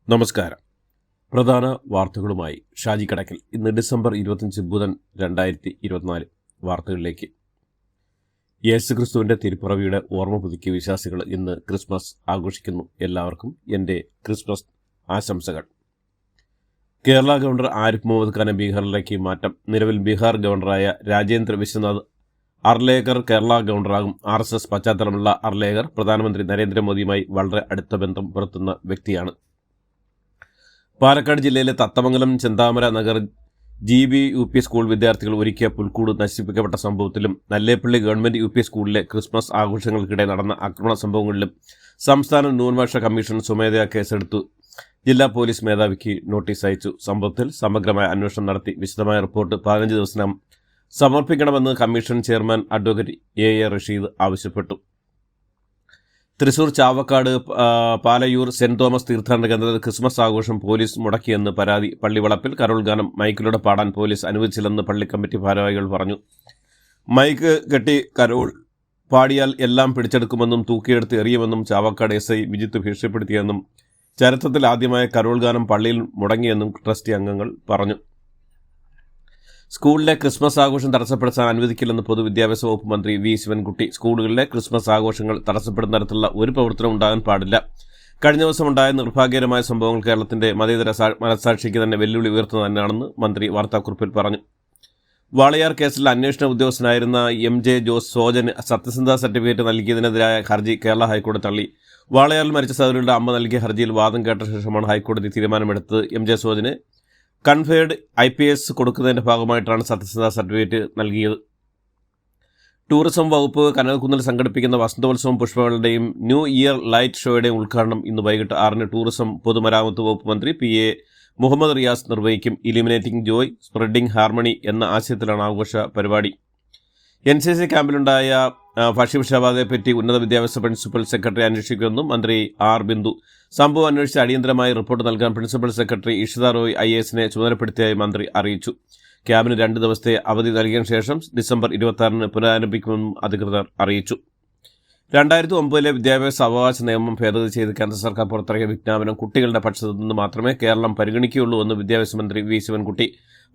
നമസ്കാരം. പ്രധാന വാർത്തകളുമായി ഷാജി കടക്കൽ. ഇന്ന് ഡിസംബർ 25 ബുധൻ 2024. വാർത്തകളിലേക്ക്. യേശുക്രിസ്തുവിൻ്റെ തിരുപ്പിറവിയുടെ ഓർമ്മ പുതുക്കിയ വിശ്വാസികൾ ഇന്ന് ക്രിസ്മസ് ആഘോഷിക്കുന്നു. എല്ലാവർക്കും എൻ്റെ ക്രിസ്മസ് ആശംസകൾ. കേരള ഗവർണർ ആരിഫ് മുഹമ്മദ് ഖാനെ ബീഹാറിലേക്ക് മാറ്റം. നിലവിൽ ബീഹാർ ഗവർണറായ രാജേന്ദ്ര വിശ്വനാഥ് അർലേക്കർ കേരള ഗവർണറാകും. RSS പശ്ചാത്തലമുള്ള അർലേക്കർ പ്രധാനമന്ത്രി നരേന്ദ്രമോദിയുമായി വളരെ അടുത്ത ബന്ധം പുലർത്തുന്ന വ്യക്തിയാണ്. പാലക്കാട് ജില്ലയിലെ തത്തമംഗലം ചെന്താമര നഗർ GB UP സ്കൂൾ വിദ്യാർത്ഥികൾ ഒരുക്കിയ പുൽക്കൂട് നശിപ്പിക്കപ്പെട്ട സംഭവത്തിലും നല്ലേപ്പള്ളി ഗവൺമെൻറ് UP സ്കൂളിലെ ക്രിസ്മസ് ആഘോഷങ്ങൾക്കിടെ നടന്ന ആക്രമണ സംഭവങ്ങളിലും സംസ്ഥാന ന്യൂനപക്ഷ കമ്മീഷൻ സ്വമേധയാ കേസെടുത്തു. ജില്ലാ പോലീസ് മേധാവിക്ക് നോട്ടീസ് അയച്ചു. സംഭവത്തിൽ സമഗ്രമായ അന്വേഷണം നടത്തി വിശദമായ റിപ്പോർട്ട് 15 ദിവസത്തിനകം സമർപ്പിക്കണമെന്ന് commission chairman advocate A Rasheed ആവശ്യപ്പെട്ടു. തൃശൂർ ചാവക്കാട് പാലയൂർ സെന്റ് തോമസ് തീർത്ഥാടന കേന്ദ്രത്തിൽ ക്രിസ്മസ് ആഘോഷം പോലീസ് മുടക്കിയെന്ന് പരാതി. പള്ളിവളപ്പിൽ കരോൾ ഗാനം മൈക്കിലൂടെ പാടാൻ പോലീസ് അനുവദിച്ചില്ലെന്ന് പള്ളി കമ്മിറ്റി ഭാരവാഹികൾ പറഞ്ഞു. മൈക്ക് കെട്ടി കരോൾ പാടിയാൽ എല്ലാം പിടിച്ചെടുക്കുമെന്നും തൂക്കിയെടുത്ത് എറിയുമെന്നും ചാവക്കാട് SI വിജിത്ത് ഭീഷണിപ്പെടുത്തിയെന്നും ചരിത്രത്തിൽ ആദ്യമായ കരോൾ ഗാനം പള്ളിയിൽ മുടങ്ങിയെന്നും ട്രസ്റ്റി അംഗങ്ങൾ പറഞ്ഞു. സ്കൂളിലെ ക്രിസ്മസ് ആഘോഷം തടസ്സപ്പെടുത്താൻ അനുവദിക്കില്ലെന്ന് പൊതുവിദ്യാഭ്യാസ വകുപ്പ് മന്ത്രി V ശിവൻകുട്ടി. സ്കൂളുകളിലെ ക്രിസ്മസ് ആഘോഷങ്ങൾ തടസ്സപ്പെടുന്ന തരത്തിലുള്ള ഒരു പ്രവർത്തനം ഉണ്ടാകാൻ പാടില്ല. കഴിഞ്ഞ ദിവസം ഉണ്ടായ നിർഭാഗ്യകരമായ സംഭവങ്ങൾ കേരളത്തിന്റെ മതേതര മനസാക്ഷിക്ക് തന്നെ വെല്ലുവിളി ഉയർത്തുന്നത് തന്നെയാണെന്ന് മന്ത്രി വാർത്താക്കുറിപ്പിൽ പറഞ്ഞു. വാളയാർ കേസിൽ അന്വേഷണ ഉദ്യോഗസ്ഥനായിരുന്ന MJ ജോസ് സോജന് സത്യസന്ധതാ സർട്ടിഫിക്കറ്റ് നൽകിയതിനെതിരായ ഹർജി കേരള ഹൈക്കോടതി തള്ളി. വാളയാറിൽ മരിച്ച സഹോദരിയുടെ അമ്മ നൽകിയ ഹർജിയിൽ വാദം കേട്ട ശേഷമാണ് ഹൈക്കോടതി തീരുമാനമെടുത്തത്. MJ സോജന് കൺഫേർഡ് IPS കൊടുക്കുന്നതിന്റെ ഭാഗമായിട്ടാണ് സത്യസന്ധതാ സർട്ടിഫിക്കറ്റ് നൽകിയത്. ടൂറിസം വകുപ്പ് കനകക്കുന്നിൽ സംഘടിപ്പിക്കുന്ന വസന്തോത്സവം പുഷ്പങ്ങളുടെയും ന്യൂ ഇയർ ലൈറ്റ് ഷോയുടെയും ഉദ്ഘാടനം ഇന്ന് വൈകിട്ട് 6 ടൂറിസം പൊതുമരാമത്ത് വകുപ്പ് മന്ത്രി PA മുഹമ്മദ് റിയാസ് നിർവഹിക്കും. ഇലിമിനേറ്റിംഗ് ജോയ് സ്പ്രെഡിംഗ് ഹാർമണി എന്ന ആശയത്തിലാണ് ആഘോഷ പരിപാടി. NCC ക്യാമ്പിലുണ്ടായ ഭക്ഷ്യവിഷബാധയെപ്പറ്റി ഉന്നത വിദ്യാഭ്യാസ പ്രിൻസിപ്പൽ സെക്രട്ടറി അന്വേഷിക്കുമെന്നും മന്ത്രി R ബിന്ദു. സംഭവം അന്വേഷിച്ച് അടിയന്തരമായി റിപ്പോർട്ട് നൽകാൻ പ്രിൻസിപ്പൽ സെക്രട്ടറി ഇഷിത റോയ് IASനെ ചുമതലപ്പെടുത്തിയതായി മന്ത്രി അറിയിച്ചു. ക്യാമ്പിന് 2 ദിവസത്തെ അവധി നൽകിയ ശേഷം ഡിസംബർ 26 പുനരാരംഭിക്കുമെന്നും അധികൃതർ അറിയിച്ചു. 2009 വിദ്യാഭ്യാസ അവകാശ നിയമം ഭേദഗതി ചെയ്ത് കേന്ദ്ര സർക്കാർ പുറത്തിറക്കിയ വിജ്ഞാപനം കുട്ടികളുടെ പക്ഷത്തു നിന്ന് മാത്രമേ കേരളം പരിഗണിക്കുകയുള്ളൂ എന്ന് വിദ്യാഭ്യാസ മന്ത്രി V ശിവൻകുട്ടി.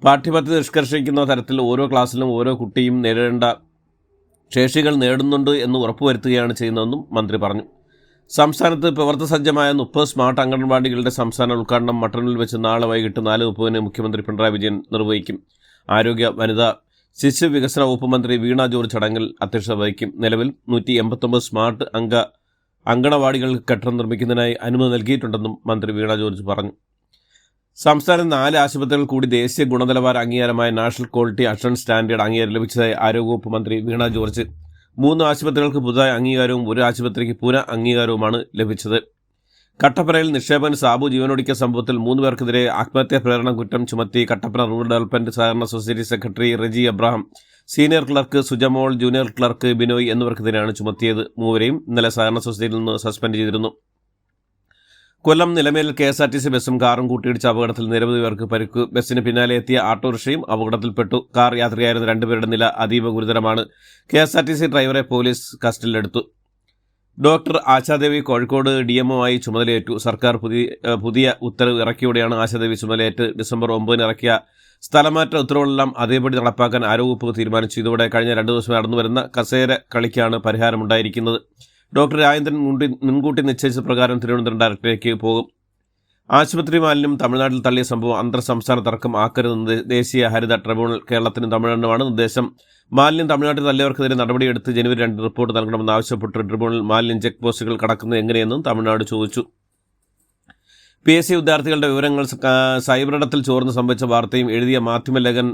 പാഠ്യപദ്ധതി നിഷ്കർഷിക്കുന്ന തരത്തിൽ ഓരോ ക്ലാസ്സിലും ഓരോ കുട്ടിയും നേടേണ്ട ശേഷികൾ നേടുന്നുണ്ട് എന്ന് ഉറപ്പുവരുത്തുകയാണ് ചെയ്യുന്നതെന്നും മന്ത്രി പറഞ്ഞു. സംസ്ഥാനത്ത് പ്രവർത്തനസജ്ജമായ 30 സ്മാർട്ട് അംഗൻവാടികളുടെ സംസ്ഥാന ഉദ്ഘാടനം മട്ടന്നൂരിൽ വെച്ച് നാളെ വൈകിട്ട് 4:30 മുഖ്യമന്ത്രി പിണറായി വിജയൻ നിർവഹിക്കും. ആരോഗ്യ വനിതാ ശിശു വികസന വകുപ്പ് മന്ത്രി വീണ ജോർജ് ചടങ്ങിൽ അധ്യക്ഷത വഹിക്കും. നിലവിൽ 189 സ്മാർട്ട് അങ്കണവാടികൾക്ക് കെട്ടിടം നിർമ്മിക്കുന്നതിനായി അനുമതി നൽകിയിട്ടുണ്ടെന്നും മന്ത്രി വീണ ജോർജ് പറഞ്ഞു. സംസ്ഥാനം 4 ആശുപത്രികൾ കൂടി ദേശീയ ഗുണനിലവാര അംഗീകാരമായ നാഷണൽ ക്വാളിറ്റി അഷുറൻസ് സ്റ്റാൻഡേർഡ് അംഗീകാരം ലഭിച്ചതായി ആരോഗ്യവകുപ്പ് മന്ത്രി വീണ ജോർജ്. 3 ആശുപത്രികൾക്ക് പുതുതായ അംഗീകാരവും 1 ആശുപത്രിക്ക് പുനഃ അംഗീകാരവുമാണ് ലഭിച്ചത്. കട്ടപ്പനയിൽ നിക്ഷേപകൻ സാബു ജീവനൊടുക്കിയ സംഭവത്തിൽ 3 പേർക്കെതിരെ ആത്മഹത്യാ പ്രേരണ കുറ്റം ചുമത്തി കട്ടപ്പന റൂറൽ ഡെവലപ്മെന്റ് സഹകരണ society secretary Reji Abraham, senior clerk Sujamol, junior clerk Binoy എന്നിവർക്കെതിരെയാണ് ചുമത്തിയത്. 3 ഇന്നലെ സഹകരണ സൊസൈറ്റിയിൽ നിന്ന് സസ്പെൻഡ് ചെയ്തിരുന്നു. കൊല്ലം നിലമേൽ KSRTC ബസ്സും കാറും കൂട്ടിയിടിച്ച അപകടത്തിൽ നിരവധി പേർക്ക് പരിക്ക്. ബസ്സിന് പിന്നാലെ എത്തിയ ഓട്ടോറിക്ഷയും അപകടത്തിൽപ്പെട്ടു. കാർ യാത്രികരായിരുന്ന 2 പേരുടെ നില അതീവ ഗുരുതരമാണ്. KSRTC ഡ്രൈവറെ പോലീസ് കസ്റ്റഡിയിലെടുത്തു. ഡോക്ടർ ആശാദേവി കോഴിക്കോട് DMO ആയി ചുമതലയേറ്റു. സർക്കാർ പുതിയ ഉത്തരവ് ഇറക്കിയോടെയാണ് ആശാദേവി ചുമതലയേറ്റ്. ഡിസംബർ 9 ഇറക്കിയ സ്ഥലമാറ്റ ഉത്തരവുകളെല്ലാം അതേപടി നടപ്പാക്കാൻ ആരോഗ്യവകുപ്പ് തീരുമാനിച്ചു. ഇതോടെ കഴിഞ്ഞ 2 ദിവസം നടന്നുവരുന്ന കസേര കളിക്കാണ് പരിഹാരമുണ്ടായിരിക്കുന്നത്. ഡോക്ടർ രാജേന്ദ്രൻ മുൻകൂട്ടി നിശ്ചയിച്ച പ്രകാരം തിരുവനന്തപുരം ഡയറക്ടറേറ്റിലേക്ക് പോകും. ആശുപത്രി മാലിന്യം തമിഴ്നാട്ടിൽ തള്ളിയ സംഭവം അന്തർ സംസ്ഥാന തർക്കം ആക്കരുതെന്ന് ദേശീയ ഹരിത ട്രിബ്യൂണൽ. കേരളത്തിനും തമിഴ്നാടിനുമാണ് നിർദ്ദേശം. മാലിന്യം തമിഴ്നാട്ടിൽ തള്ളിയവർക്കെതിരെ നടപടിയെടുത്ത് ജനുവരി 2 റിപ്പോർട്ട് നൽകണമെന്ന് ആവശ്യപ്പെട്ട് ട്രിബ്യൂണൽ മാലിന്യം ചെക്ക് പോസ്റ്റുകൾ കടക്കുന്നത് എങ്ങനെയെന്നും തമിഴ്നാട് ചോദിച്ചു. PSC വിദ്യാർത്ഥികളുടെ വിവരങ്ങൾ സൈബറിടത്തിൽ ചോർന്ന് സംഭവിച്ച വാർത്തയും എഴുതിയ മാധ്യമലേഖൻ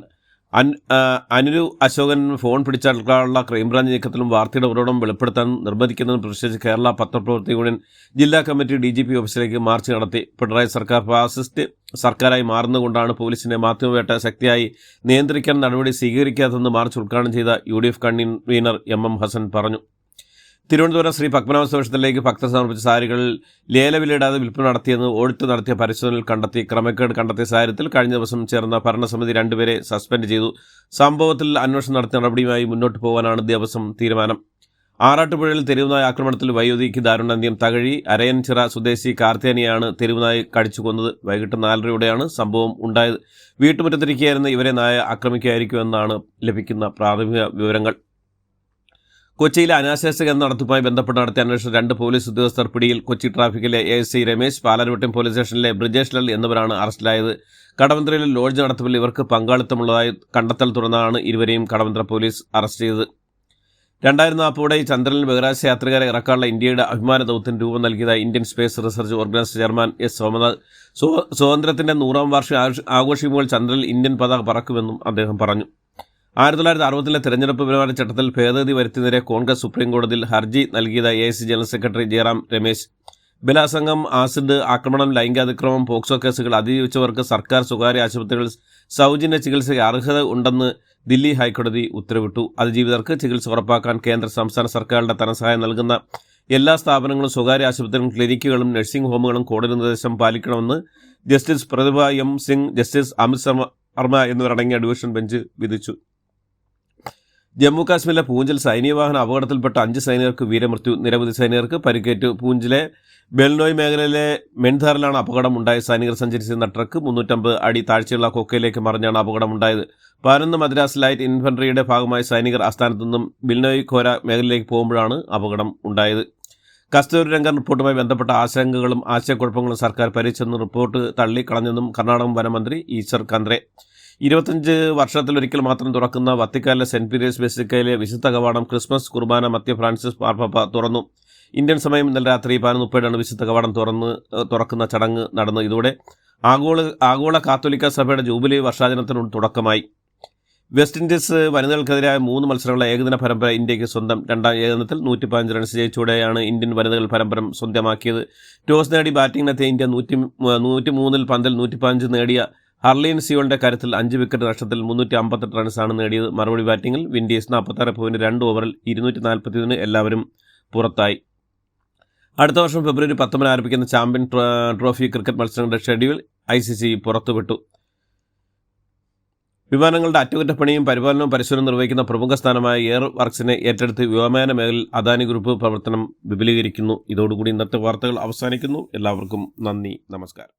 അനുരു അശോകൻ ഫോൺ പിടിച്ചെടുക്കാനുള്ള ക്രൈംബ്രാഞ്ച് നീക്കത്തിലും വാർത്തയുടെ ഉറവിടം വെളിപ്പെടുത്താൻ നിർബന്ധിക്കുന്നതിന് പ്രതിഷേധിച്ച് കേരള പത്രപ്രവർത്തക യൂണിയൻ ജില്ലാ കമ്മിറ്റി DGP ഓഫീസിലേക്ക് മാർച്ച് നടത്തി. പിണറായി സർക്കാർ ഫാസിസ്റ്റ് സർക്കാരായി മാറുന്നതുകൊണ്ടാണ് പോലീസിനെ മാധ്യമവേട്ട ശക്തിയായി നിയന്ത്രിക്കാൻ നടപടി സ്വീകരിക്കാത്തതെന്ന് മാർച്ച് ഉദ്ഘാടനം ചെയ്ത UDF കൺവീനർ MM ഹസൻ പറഞ്ഞു. തിരുവനന്തപുരം ശ്രീ പത്മനാഭ ക്ഷേത്രത്തിലേക്ക് ഭക്തർ സമർപ്പിച്ച സാരികൾ ലേലവിലയിടാതെ വിൽപ്പന നടത്തിയെന്ന് ഓഡിറ്റ് നടത്തിയ പരിശോധനയിൽ കണ്ടെത്തി. ക്രമക്കേട് കണ്ടെത്തിയ സാഹചര്യത്തിൽ കഴിഞ്ഞ ദിവസം ചേർന്ന ഭരണസമിതി 2 പേരെ സസ്പെൻഡ് ചെയ്തു. സംഭവത്തിൽ അന്വേഷണം നടത്തിയ നടപടിയുമായി മുന്നോട്ട് പോകാനാണ് ദേവസ്വം തീരുമാനം. ആറാട്ടുപുഴയിൽ തെരുവുനായ ആക്രമണത്തിൽ വയോധിക്ക് ദാരുണാന്ത്യം. തകഴി അരയൻചിറ സ്വദേശി കാർത്തിയാനിയാണ് തെരുവുനായി കടിച്ചു കൊന്നത്. വൈകിട്ട് 4:30യോടെയാണ് സംഭവം ഉണ്ടായത്. വീട്ടുമുറ്റത്തിരിക്കുകയായിരുന്ന ഇവരെ നായ ആക്രമിക്കുകയായിരിക്കുമെന്നാണ് ലഭിക്കുന്ന പ്രാഥമിക വിവരങ്ങൾ. കൊച്ചിയിലെ അനാശാസ്യ കേന്ദ്ര നടത്തിപ്പുമായി ബന്ധപ്പെട്ട് നടത്തിയ അന്വേഷണം 2 പോലീസ് ഉദ്യോഗസ്ഥർ പിടിയിൽ. കൊച്ചി ട്രാഫിക്കിലെ ASI രമേശ്, പാലാരിവട്ടം പോലീസ് സ്റ്റേഷനിലെ ബ്രിജേഷ് ലാൽ എന്നിവരാണ് അറസ്റ്റിലായത്. കടവന്ത്രയിലെ ലോഡ്ജ് നടത്തിപ്പിൽ ഇവർക്ക് പങ്കാളിത്തമുള്ളതായി കണ്ടെത്തൽ തുടർന്നാണ് ഇരുവരെയും കടവന്ത്ര പോലീസ് അറസ്റ്റ് ചെയ്തത്. 2040 ചന്ദ്രനിൽ ബഹിരാകാശ യാത്രികരെ ഇറക്കാനുള്ള ഇന്ത്യയുടെ അഭിമാന ദൗത്യത്തിന് രൂപം നൽകിയതായി Indian space research organisation chairman S. Somanath. സ്വാതന്ത്ര്യത്തിന്റെ 100ാം വാർഷികം ആഘോഷിക്കുമ്പോൾ ചന്ദ്രനിൽ ഇന്ത്യൻ പതാക പറക്കുമെന്നും അദ്ദേഹം പറഞ്ഞു. 1960 തെരഞ്ഞെടുപ്പ് പെരുമാറ്റച്ചട്ടത്തിൽ ഭേദഗതി വരുത്തിയതിനെതിരെ കോൺഗ്രസ് സുപ്രീംകോടതിയിൽ ഹർജി നൽകിയതായി AIC general secretary Jairam Ramesh. ബലാത്സംഗം, ആസിഡ് ആക്രമണം, ലൈംഗികാതിക്രമം, പോക്സോ കേസുകൾ അതിജീവിച്ചവർക്ക് സർക്കാർ സ്വകാര്യ ആശുപത്രികളിൽ സൗജന്യ ചികിത്സയ്ക്ക് അർഹത ഉണ്ടെന്ന് ദില്ലി ഹൈക്കോടതി ഉത്തരവിട്ടു. അതിജീവിതർക്ക് ചികിത്സ ഉറപ്പാക്കാൻ കേന്ദ്ര സംസ്ഥാന സർക്കാരുകളുടെ ധനസഹായം നൽകുന്ന എല്ലാ സ്ഥാപനങ്ങളും, സ്വകാര്യ ആശുപത്രികളും, ക്ലിനിക്കുകളും, നഴ്സിംഗ് ഹോമുകളും കോടതി നിർദ്ദേശം പാലിക്കണമെന്ന് ജസ്റ്റിസ് പ്രതിഭ M. സിംഗ്, ജസ്റ്റിസ് അമിത് ശർമ്മ എന്നിവരടങ്ങിയ ഡിവിഷൻ ബെഞ്ച് വിധിച്ചു. ജമ്മു കാശ്മീരിലെ പൂഞ്ചിൽ സൈനിക വാഹന അപകടത്തിൽപ്പെട്ട 5 സൈനികർക്ക് വീരമൃത്യു. നിരവധി സൈനികർക്ക് പരിക്കേറ്റു. പൂഞ്ചിലെ ബെൽനോയ് മേഖലയിലെ മെൻധാറിലാണ് അപകടം ഉണ്ടായത്. സൈനികർ സഞ്ചരിച്ചിരുന്ന ട്രക്ക് 350 അടി താഴ്ചയുള്ള കൊക്കയിലേക്ക് മറിഞ്ഞാണ് അപകടമുണ്ടായത്. 11 മദ്രാസ് ലൈറ്റ് ഇൻഫൻട്രിയുടെ ഭാഗമായി സൈനികർ ആസ്ഥാനത്തു നിന്നും ബിൽനോയ് ഖോര മേഖലയിലേക്ക് പോകുമ്പോഴാണ് അപകടം ഉണ്ടായത്. കസ്തൂരി രംഗൻ റിപ്പോർട്ടുമായി ബന്ധപ്പെട്ട ആശങ്കകളും ആശയക്കുഴപ്പങ്ങളും സർക്കാർ പരിഹരിച്ചെന്ന് റിപ്പോർട്ട് തള്ളിക്കളഞ്ഞെന്നും കർണാടക വനമന്ത്രി ഈശ്വർ ഖന്ദ്രെ. 25 വർഷത്തിലൊരിക്കൽ മാത്രം തുറക്കുന്ന വത്തിക്കാനിലെ സെന്റ് പീറ്റേഴ്സ് ബസിലിക്കയിലെ വിശുദ്ധ കവാടം ക്രിസ്മസ് കുർബാന മധ്യ ഫ്രാൻസിസ് മാർപ്പാപ്പ തുറന്നു. ഇന്ത്യൻ സമയം ഇന്നലെ രാത്രി 11:30 വിശുദ്ധ കവാടം തുറക്കുന്ന ചടങ്ങ് നടന്നു. ഇതോടെ ആഗോള കാത്തോലിക്ക സഭയുടെ ജൂബിലി വർഷാചരണത്തിന് തുടക്കമായി. വെസ്റ്റ് ഇൻഡീസ് വനിതകൾക്കെതിരായ 3 മത്സരങ്ങളുടെ ഏകദിന പരമ്പര ഇന്ത്യക്ക് സ്വന്തം. 2ാം ഏകദിനത്തിൽ 115 റൺസ് ജയിച്ചോടെയാണ് ഇന്ത്യൻ വനിതകൾ പരമ്പര സ്വന്തമാക്കിയത്. ടോസ് നേടി ബാറ്റിംഗിനെത്തിയ ഇന്ത്യ 103 പന്തിൽ 115 നേടിയ ഹർലീൻ സിയോളിന്റെ കാര്യത്തിൽ 5 വിക്കറ്റ് നഷ്ടത്തിൽ 358 റൺസാണ് നേടിയത്. മറുപടി ബാറ്റിംഗിൽ വിൻഡീസ് 46.2 ഓവറിൽ 241 എല്ലാവരും പുറത്തായി. അടുത്ത വർഷം ഫെബ്രുവരി 19 ആരംഭിക്കുന്ന ചാമ്പ്യൻ ട്രോഫി ക്രിക്കറ്റ് മത്സരങ്ങളുടെ ഷെഡ്യൂൾ ICC പുറത്തുവിട്ടു. വിമാനങ്ങളുടെ അറ്റകുറ്റപ്പണിയും പരിപാലനവും പരിശോധനയും നിർവഹിക്കുന്ന പ്രമുഖ സ്ഥാനമായ എയർ വർക്സിനെ ഏറ്റെടുത്ത് വ്യോമയാന മേഖലയിൽ അദാനി ഗ്രൂപ്പ് പ്രവർത്തനം വിപുലീകരിക്കുന്നു. ഇതോടുകൂടി ഇന്നത്തെ വാർത്തകൾ അവസാനിക്കുന്നു. എല്ലാവർക്കും നന്ദി, നമസ്കാരം.